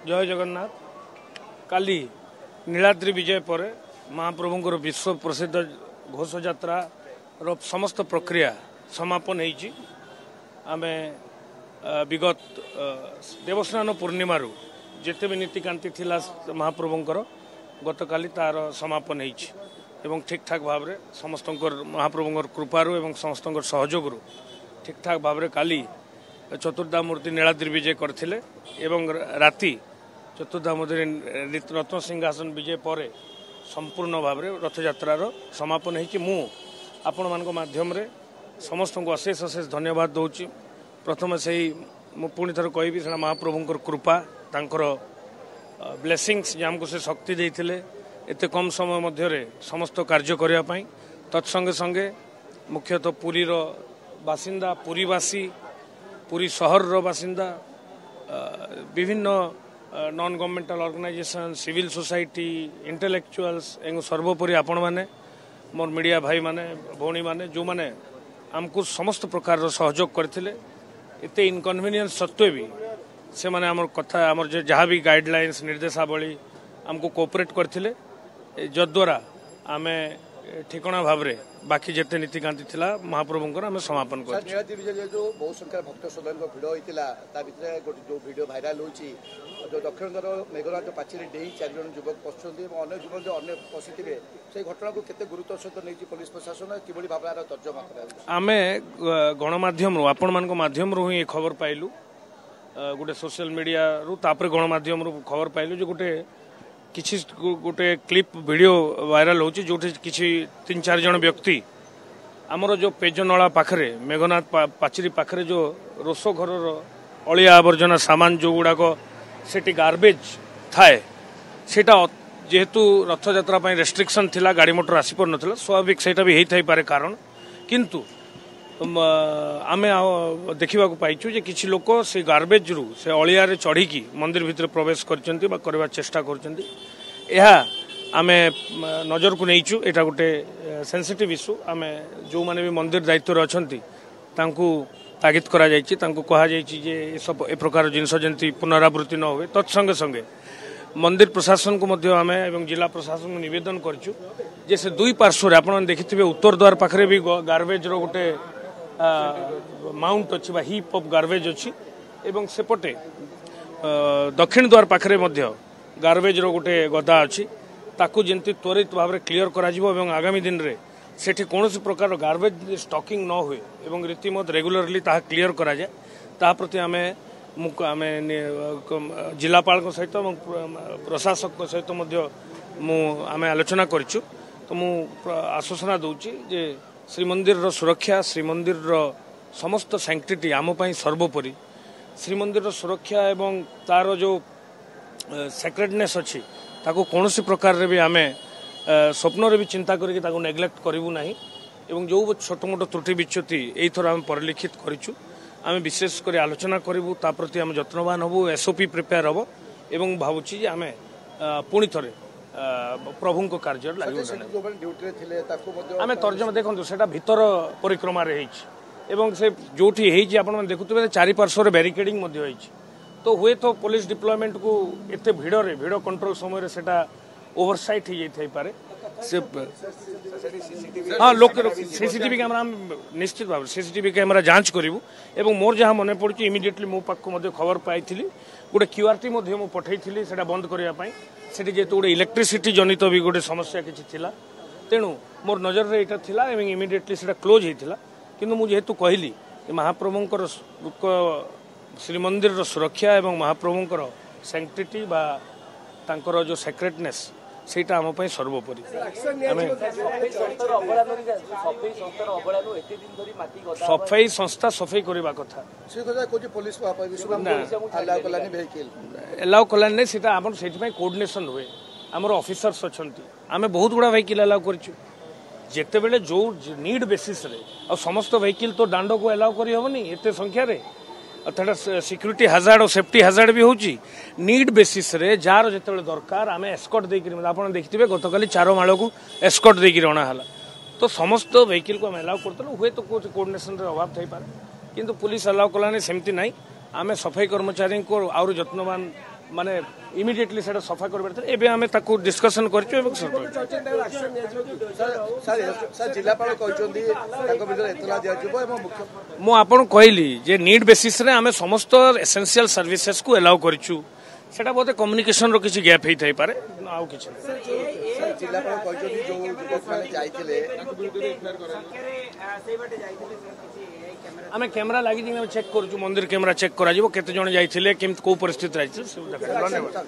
जय जगन्नाथ। काली नीलाद्री विजय पर महाप्रभुंकर विश्व प्रसिद्ध घोष यात्रा समस्त प्रक्रिया समापन होती। आमे विगत देवस्नान पूर्णिमा जिते भी नीतिकांति थिला महाप्रभुंकर गतकाली तार समापन होती ठीक ठाक भाव में समस्त महाप्रभुंकर कृपारू एवं समस्त सहयोग ठीक ठाक भाव में काली चतुर्धामूर्ति नीलाद्री विजय करते राति चतुर्धामूर्ति रत्न सिंहासन विजय पर संपूर्ण भाव में रथ यात्रार समापन होती। आपण मान माध्यम समस्त को अशेष अशेष धन्यवाद दूची। प्रथम से पुणी थर कहि महाप्रभुंकर कृपा तांकर ब्लेसिंग्स आमको से शक्ति देते एत कम समय मध्य समस्त कार्य करने तत्संगे संगे मुख्यतः पुरीर बासिंदा पुरीवासी पुरी सहर बासिंदा विभिन्न non governmental organisation civil society intellectuals एवं सर्वोपरि आपण मैंने मोर मीडिया भाई माने भौणी माने जो माने आमको समस्त प्रकार सहयोग करथिले एते इनकन्वीनियंस सत्वे भी से माने आमर कथा आमर जहाँ भी गाइडलाइंस निर्देशावली आमको कोऑपरेट करथिले जद्वारा आमे ठिकाना भाव में बाकी जिते नीतिकांति थिला महाप्रभुंकर आम समापन कर जो बहुत संख्या भक्त श्रद्धा भिड़ होता जो वीडियो भाइराल होती जो दक्षिण द्वार मेघनाथ पाचेरी डेई 4 जन युवक पशुंट अनेक युवक जो अन्य पशिथे से घटना को केते गुरुत्व सहित नहीं पुलिस प्रशासन कि भाव तर्जमा आम गणमाध्यम आपण मान माध्यम ही खबर पाइलु गोटे सोशल मीडिया तापर गणमाध्यम खबर पाइलु जो किसी गोटे क्लिप वीडियो वायरल होची जो किसी 3-4 जन व्यक्ति आमर जो पेजनला पाखरे मेघनाथ पाचेरी पाखरे जो रोष घर अलिया आवर्जना सामान जो गुड़ाक से गार्बेज थाए सेटा जेहेतु रथ यात्रा रेस्ट्रिक्शन थिला गाड़ी मोटर आसी पार नथिला स्वाभाविक सेटा भी हेई पारे कारण किंतु आमे देखा पाइचु जे किछि लोक से गार्बेज रु से अलिया रे चढ़ी मंदिर भितर प्रवेश करचंती बा करबा चेष्टा करचंती एहा आमे नजर को नहींचु एटा गोटे सेंसिटिव इश्यू आमे जो माने भी मंदिर दायित्व रे अछंती तांकू तागिद करा जायछि तांकू कहा जायछि जे ए सब ए प्रकार जिंस जंती पुनरावृत्ति न होवे तत्संगे संगे मंदिर प्रशासन को मध्य आमे एवं जिला प्रशासन को निवेदन करछु जे से दुई पार्श्व रे आपण देखिथिबे उत्तर द्वार पाखरे भी गार्बेज रो गोटे माउंट अच्छी हिप ऑफ गार्बेज अच्छी एवं सेपटे दक्षिण द्वार पाखरे मध्य गार्बेज रो गोटे गदा अच्छी ताकू जंती त्वरित भाव में क्लियर करा जिवो एवं आगामी दिन रे सेठी कोनोसी प्रकार गार्बेज स्टॉकिंग न हुए एवं रीतिमत रेगुलरली ताहा क्लियर करा जाए ता प्रति आमे जिलापाल सहित प्रशासक सहित मध्य आमे आलोचना करिछु तो मु आश्वासना दउची जे श्रीमंदिर सुरक्षा श्रीमंदिर समस्त सैंक्टिटी आम सर्वोपरि श्रीमंदिर सुरक्षा एवं तार जो सेक्रेटनेस अच्छी ताको कौन सी प्रकार रे भी आमे स्वप्न भी चिंता करके ताको नेग्लेक्ट करूँ ना एवं जो छोट मोट त्रुटि विच्युति यही आम परिलिखित करूँ आम विशेष कर आलोचना करूँ ता प्रति आम यत्नवान हबू एसओपी प्रिपेयर हम एवं भावुची आमे पुणी थे प्रभु को कार्य आम तर्जमा देखो से भीतर परिक्रमा एवं से जो देखुए चारिपार्श्व बैरिकेडिंग तो हुए तो पुलिस डिप्लॉयमेंट को एते भिड़ कंट्रोल समय से ओवरसाइट हो जाए हाँ लोक सीसीटीवी कैमेरा निश्चित भाव सीसीटीवी कैमेरा जांच करूँ एवं मोर जहाँ मन पड़ी इमिडिएटली मो पाख खबर पाई गोटे क्यूआरटी पठे से बंद करने से जेहेतु गोटे इलेक्ट्रिसिटी जनित भी गोटे समस्या किसी थिला तेणु मोर नजर रे इटा थिला एवं इमिडिएटली से क्लोज होता किंतु मुझे जेहेतु कहली महाप्रभुंकर श्रीमंदिर सुरक्षा एवं महाप्रभुंकर सैंक्टिटी बा तांकर जो सेक्रेटनेस सेटा आम सर्वोपरि सफाई संस्था सफाई करवा कथा एलाउ कलानी नहीं सीटा आम से कोऑर्डिनेशन हुए आमर ऑफिसर्स अच्छा आम बहुत गुड़ा व्हीकल एलाउ करूँ जिते बेले जो नीड बेसिस रे आ समस्त व्हीकल तो दांड को एलाउ करी होबनी एते संख्या रे अर्थात सिक्यूरीटी हाजार्ड और सेफ्टी हाजार्ड भी होची नीड बेसिस रे जार जते बेले दरकार आमे एस्कॉर्ट दे कि आपण देखिथिबे गतकाली 4 माळ को एस्कॉर्ट दे कि रଣା हला तो समस्त व्हीकल को एलाउ करतलो हुए तो कोच कोऑर्डिनेशन रे अभाव थाई पारे किंतु पुलिस अलाउ कलानी सेमती नाही आमे सफाई कर्मचारी को आउर यत्नवान माने इमिडिएटली सेटा सफा करबार एबे आमे ताकू डिस्कशन करछु एवं सर जिलापाल कहते एतला दिया मु आपन कहली जे नीड बेसिस रे आमे समस्त एसेंशियल सर्विसेज को अलाउ करछु सेटा बोते कम्युनिकेशन रो किछि गैप हेई थाई पारे आउ किछि जिलापाल कहते जो युवक माने जाइथिले आमे कैमरा लागि दिन चेक करछु मंदिर कैमरा चेक करा जिवो केते जण जाइथिले केम को परिस्थिति रहिछ सब देखा धन्यवाद।